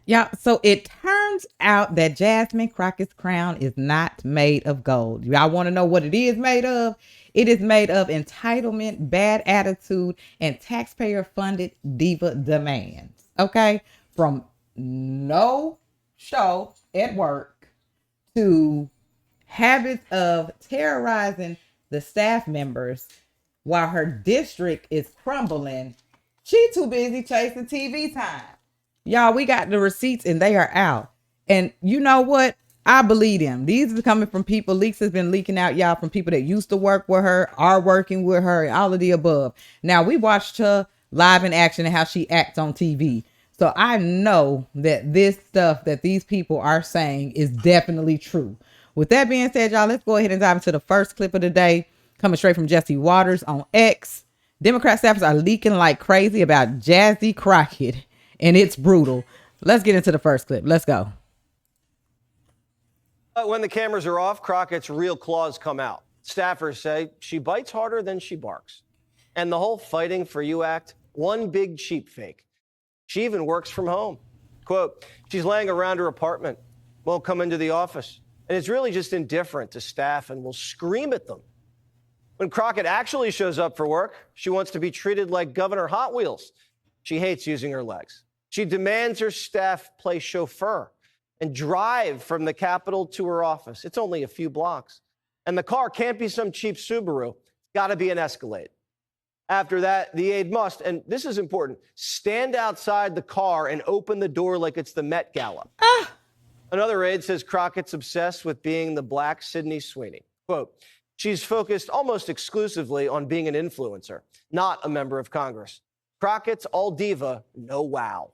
Yeah, so it turns out that Jasmine Crockett's crown is not made of gold. Y'all want to know what it is made of? It is made of entitlement, bad attitude, and taxpayer funded diva demands. Okay? From no show at work to habits of terrorizing the staff members while her district is crumbling. She too busy chasing TV time. Y'all, we got the receipts and they are out. And you know what? I believe them. These are coming from people. Leaks has been leaking out, y'all, from people that used to work with her, are working with her, and all of the above. Now, we watched her live in action and how she acts on TV. So I know that this stuff that these people are saying is definitely true. With that being said, y'all, let's go ahead and dive into the first clip of the day. Coming straight from Jesse Waters on X. Democrat staffers are leaking like crazy about Jazzy Crockett, and it's brutal. Let's get into the first clip. Let's go. When the cameras are off, Crockett's real claws come out. Staffers say she bites harder than she barks. And the whole fighting for you act, one big cheap fake. She even works from home. Quote, she's laying around her apartment, won't come into the office, and is really just indifferent to staff and will scream at them. When Crockett actually shows up for work, she wants to be treated like Governor Hot Wheels. She hates using her legs. She demands her staff play chauffeur and drive from the Capitol to her office. It's only a few blocks. And the car can't be some cheap Subaru. It's got to be an Escalade. After that, the aide must, and this is important, stand outside the car and open the door like it's the Met Gala. Another aide says Crockett's obsessed with being the black Sydney Sweeney. Quote, she's focused almost exclusively on being an influencer, not a member of Congress. Crockett's all diva, no wow.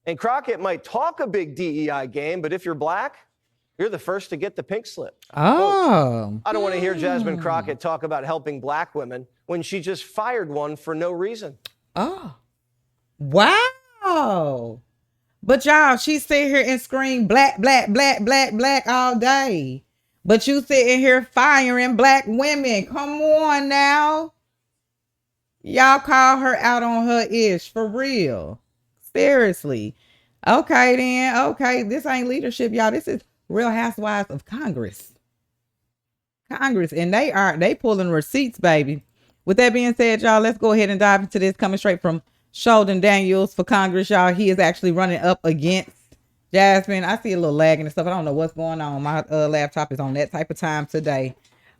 And Crockett might talk a big DEI game, but if you're black, you're the first to get the pink slip. Oh. I don't want to hear Jasmine Crockett talk about helping black women when she just fired one for no reason. Oh. Wow. But y'all, she sit here and scream black, black, black, black, black all day. But you sitting here firing black women. Come on now. Y'all call her out on her ish for real. Seriously. Okay then. Okay. This ain't leadership, y'all. This is Real Housewives of Congress. And they pulling receipts, baby. With that being said, y'all, let's go ahead and dive into this. Coming straight from Sheldon Daniels for Congress, y'all. He is actually running up against Jasmine. I see a little lagging and stuff. I don't know what's going on. My laptop is on that type of time today.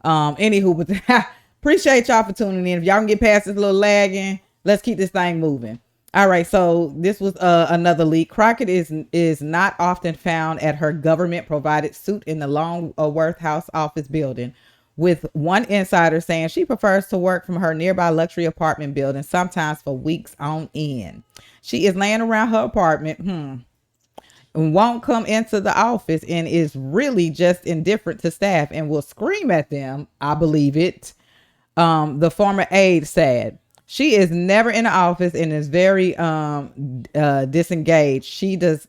Anywho, but appreciate y'all for tuning in. If y'all can get past this little lagging, let's keep this thing moving. All right, so this was another leak. Crockett is not often found at her government-provided suite in the Longworth House office building, with one insider saying she prefers to work from her nearby luxury apartment building, sometimes for weeks on end. She is laying around her apartment, and won't come into the office and is really just indifferent to staff and will scream at them. I believe it. The former aide said. She is never in the office and is very disengaged. She does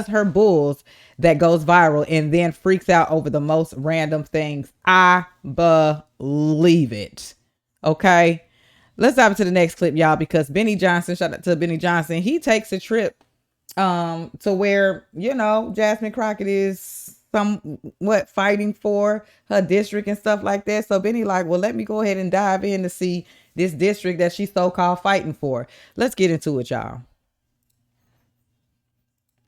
her bulls that goes viral and then freaks out over the most random things. I believe it. Okay. Let's dive into the next clip, y'all, because Benny Johnson, shout out to Benny Johnson, he takes a trip to where, you know, Jasmine Crockett is somewhat fighting for her district and stuff like that. So Benny like, well, let me go ahead and dive in to see this district that she's so-called fighting for. Let's get into it, y'all.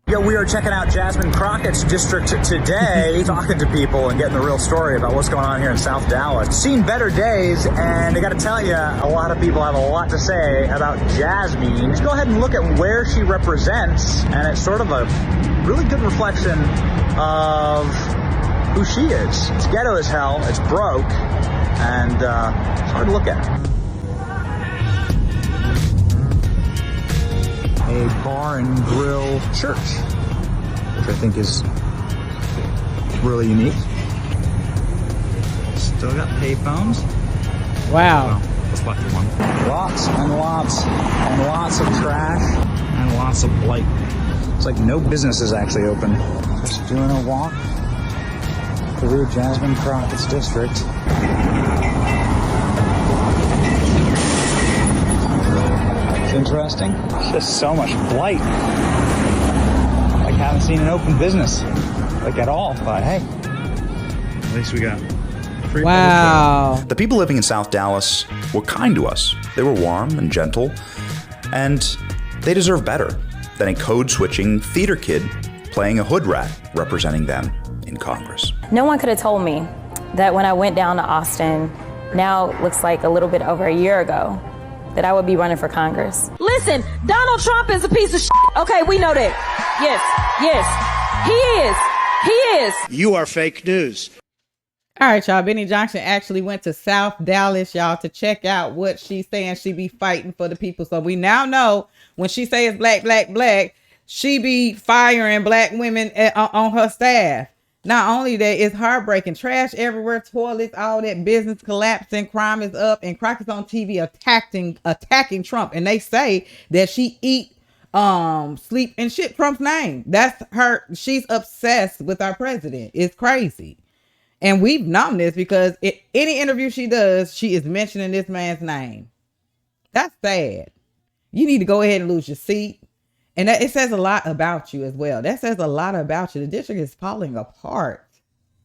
Yeah, we are checking out Jasmine Crockett's district today, talking to people and getting the real story about what's going on here in South Dallas. Seen better days, and I got to tell you, a lot of people have a lot to say about Jasmine. Let's go ahead and look at where she represents, and it's sort of a really good reflection of who she is. It's ghetto as hell, it's broke, and it's hard to look at. A bar and grill church, which I think is really unique. Still got payphones. Wow. That's lucky one. Lots and lots and lots of trash and lots of blight. It's like no business is actually open. Just doing a walk through Jasmine Crockett's district. Interesting. Just so much blight. seen an open business like at all, but hey, at least we got free Wow. The people living in South Dallas were kind to us. They were warm and gentle, and they deserve better than a code-switching theater kid playing a hood rat representing them in Congress. No one could have told me that when I went down to Austin, now it looks like a little bit over a year ago, that I would be running for Congress. Listen, Donald Trump is a piece of shit. Okay, we know that. Yes, he is. You are fake news. All right, y'all. Benny Johnson actually went to South Dallas, y'all, to check out what she's saying. She be fighting for the people. So we now know when she says black, black, black, she be firing black women on her staff. Not only that, it's heartbreaking. Trash everywhere, toilets, all that business collapsing, crime is up, and Crockett's on TV attacking Trump. And they say that she eat, sleep, and shit Trump's name. That's her. She's obsessed with our president. It's crazy. And we've known this because any interview she does, she is mentioning this man's name. That's sad. You need to go ahead and lose your seat. And it says a lot about you as well. That says a lot about you. The district is falling apart.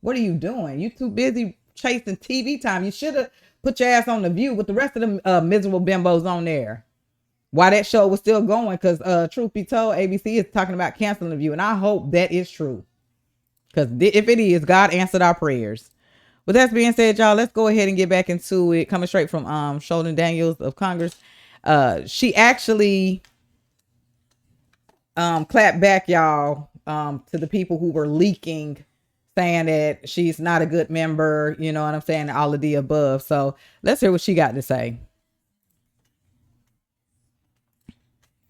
What are you doing? You too busy chasing TV time. You should have put your ass on The View with the rest of the miserable bimbos on there. While that show was still going, because truth be told, ABC is talking about canceling The View. And I hope that is true. Because if it is, God answered our prayers. With that being said, y'all, let's go ahead and get back into it. Coming straight from Sheldon Daniels of Congress. She actually clapped back, y'all, to the people who were leaking, saying that she's not a good member, you know what I'm saying, all of the above. So let's hear what she got to say.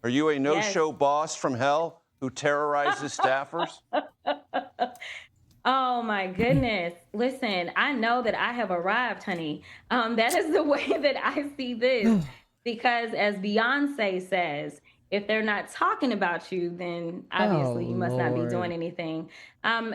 Are you a no-show boss from hell who terrorizes staffers? Oh my goodness. Listen, I know that I have arrived, honey. That is the way that I see this. Because as Beyonce says, if they're not talking about you, then obviously you must not be doing anything.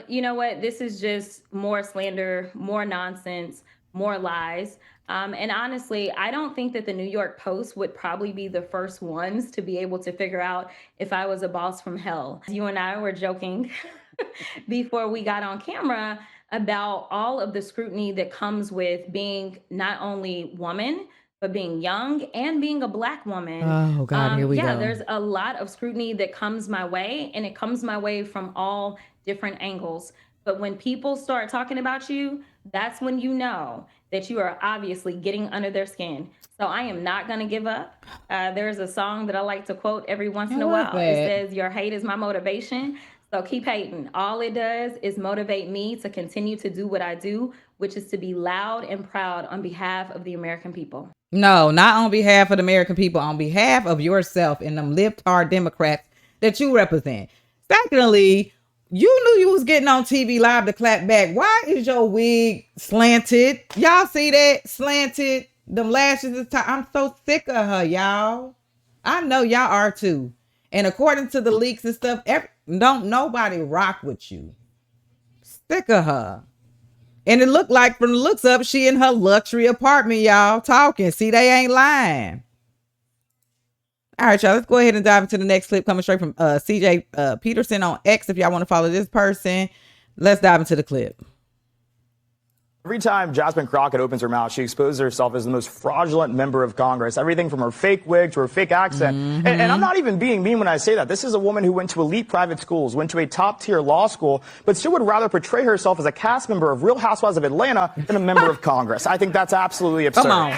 You know what? This is just more slander, more nonsense, more lies. And honestly, I don't think that the New York Post would probably be the first ones to be able to figure out if I was a boss from hell. You and I were joking before we got on camera about all of the scrutiny that comes with being not only woman, but being young and being a Black woman. Oh God, here we go. Yeah, there's a lot of scrutiny that comes my way, and it comes my way from all different angles. But when people start talking about you, that's when you know that you are obviously getting under their skin. So I am not going to give up. There's a song that I like to quote every once in a while. It says, "Your hate is my motivation." So keep hating. All it does is motivate me to continue to do what I do, which is to be loud and proud on behalf of the American people. No, not on behalf of the American people, on behalf of yourself and them libtard Democrats that you represent. Secondly, you knew you was getting on TV live to clap back. Why is your wig slanted? Y'all see that? Slanted. Them lashes is tight. I'm so sick of her, y'all. I know y'all are too. And according to the leaks and stuff, don't nobody rock with you. Sick of her. And it looked like from the looks up, she in her luxury apartment, y'all, talking. See, they ain't lying. All right, y'all, let's go ahead and dive into the next clip coming straight from CJ Peterson on X. If y'all want to follow this person, let's dive into the clip. Every time Jasmine Crockett opens her mouth, she exposes herself as the most fraudulent member of Congress. Everything from her fake wig to her fake accent. And I'm not even being mean when I say that. This is a woman who went to elite private schools, went to a top-tier law school, but still would rather portray herself as a cast member of Real Housewives of Atlanta than a member of Congress. I think that's absolutely absurd. Come on.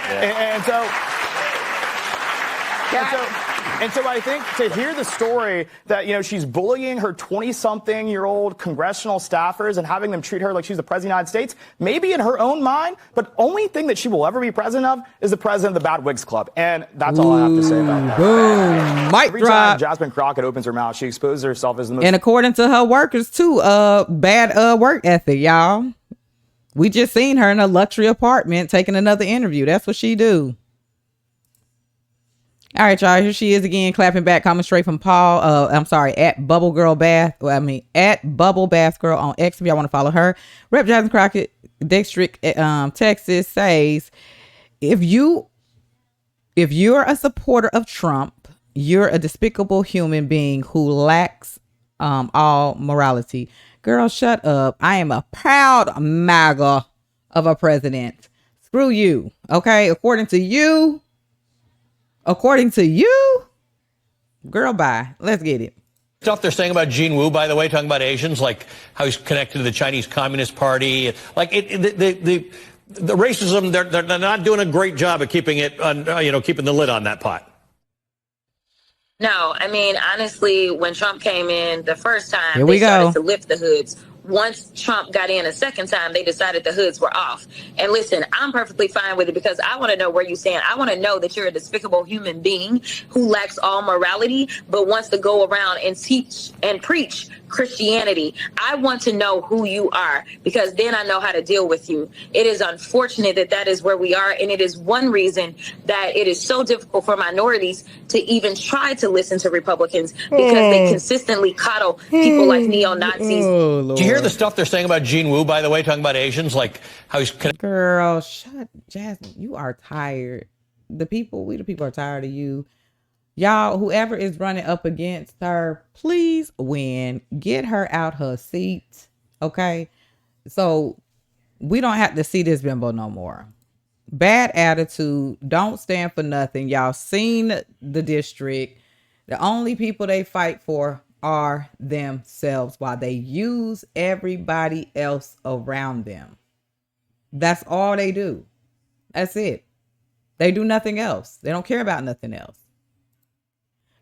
And so I think to hear the story that, you know, she's bullying her 20-something-year-old congressional staffers and having them treat her like she's the president of the United States, maybe in her own mind, but only thing that she will ever be president of is the president of the Bad Wigs Club. And that's all I have to say about that. Boom. Mic Every drop. time Jasmine Crockett opens her mouth, she exposes herself as the most... And according to her workers too, bad work ethic, y'all. We just seen her in a luxury apartment taking another interview. That's what she do. All right, y'all. Here she is again, clapping back, coming straight from Paul. At Bubble Girl Bath. At Bubble Bath Girl on X. If y'all want to follow her. Rep. Jasmine Crockett, District, Texas, says, if you're a supporter of Trump, you're a despicable human being who lacks all morality. Girl, shut up. I am a proud MAGA of a president. Screw you. Okay. According to you, girl, bye. Let's get it. Stuff they're saying about Gene Wu, by the way, talking about Asians, like how he's connected to the Chinese Communist Party. Like the racism, they're not doing a great job of keeping it, keeping the lid on that pot. No, I mean, honestly, when Trump came in the first time, Here we they started go. to lift the hoods. Once Trump got in a second time, they decided the hoods were off. And listen, I'm perfectly fine with it because I want to know where you stand. I want to know that you're a despicable human being who lacks all morality, but wants to go around and teach and preach Christianity. I want to know who you are because then I know how to deal with you. It is unfortunate that that is where we are. And it is one reason that it is so difficult for minorities to even try to listen to Republicans because they consistently coddle people like neo-Nazis. Oh, Lord. Do you hear the stuff they're saying about Gene Wu, by the way, talking about Asians, like how he's connected? Girl, shut. Jasmine, you are tired. We the people are tired of you. Y'all, whoever is running up against her, please win. Get her out her seat. Okay? So we don't have to see this bimbo no more. Bad attitude. Don't stand for nothing. Y'all seen the district. The only people they fight for are themselves while they use everybody else around them. That's all they do. That's it. They do nothing else. They don't care about nothing else.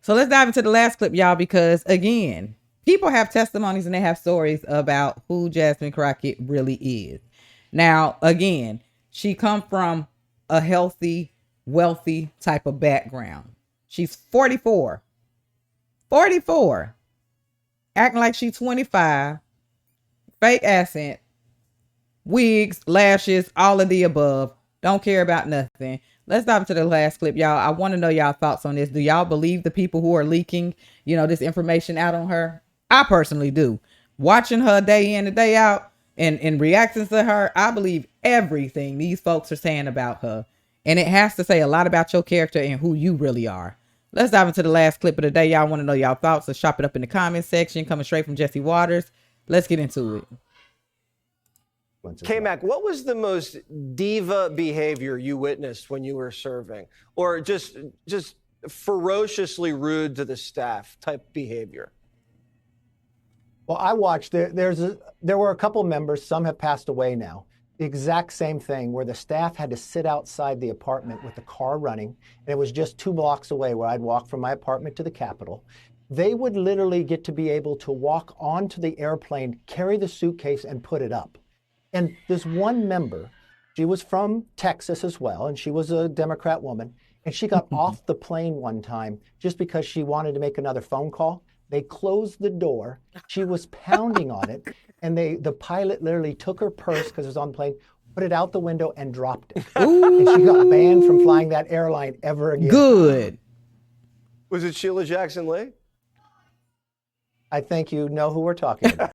So let's dive into the last clip, y'all, because again, people have testimonies and they have stories about who Jasmine Crockett really is. Now, again, she come from a healthy, wealthy type of background. She's 44. 44. Acting like she's 25. Fake accent. Wigs, lashes, all of the above. Don't care about nothing. Let's dive into the last clip, y'all. I want to know y'all thoughts on this. Do y'all believe the people who are leaking, this information out on her? I personally do. Watching her day in and day out and reacting to her, I believe everything these folks are saying about her. And it has to say a lot about your character and who you really are. Let's dive into the last clip of the day. Y'all want to know y'all thoughts? Let's shop it up in the comment section. Coming straight from Jesse Waters. Let's get into it. K-Mac, what was the most diva behavior you witnessed when you were serving? Or just ferociously rude to the staff type behavior? Well, I watched. There were a couple members, some have passed away now. The exact same thing where the staff had to sit outside the apartment with the car running, and it was just 2 blocks away where I'd walk from my apartment to the Capitol. They would literally get to be able to walk onto the airplane, carry the suitcase, and put it up. And this one member, she was from Texas as well, and she was a Democrat woman, and she got off the plane one time just because she wanted to make another phone call. They closed the door. She was pounding on it, and the pilot literally took her purse because it was on the plane, put it out the window, and dropped it. And she got banned from flying that airline ever again. Good. Was it Sheila Jackson Lee? I think you know who we're talking about.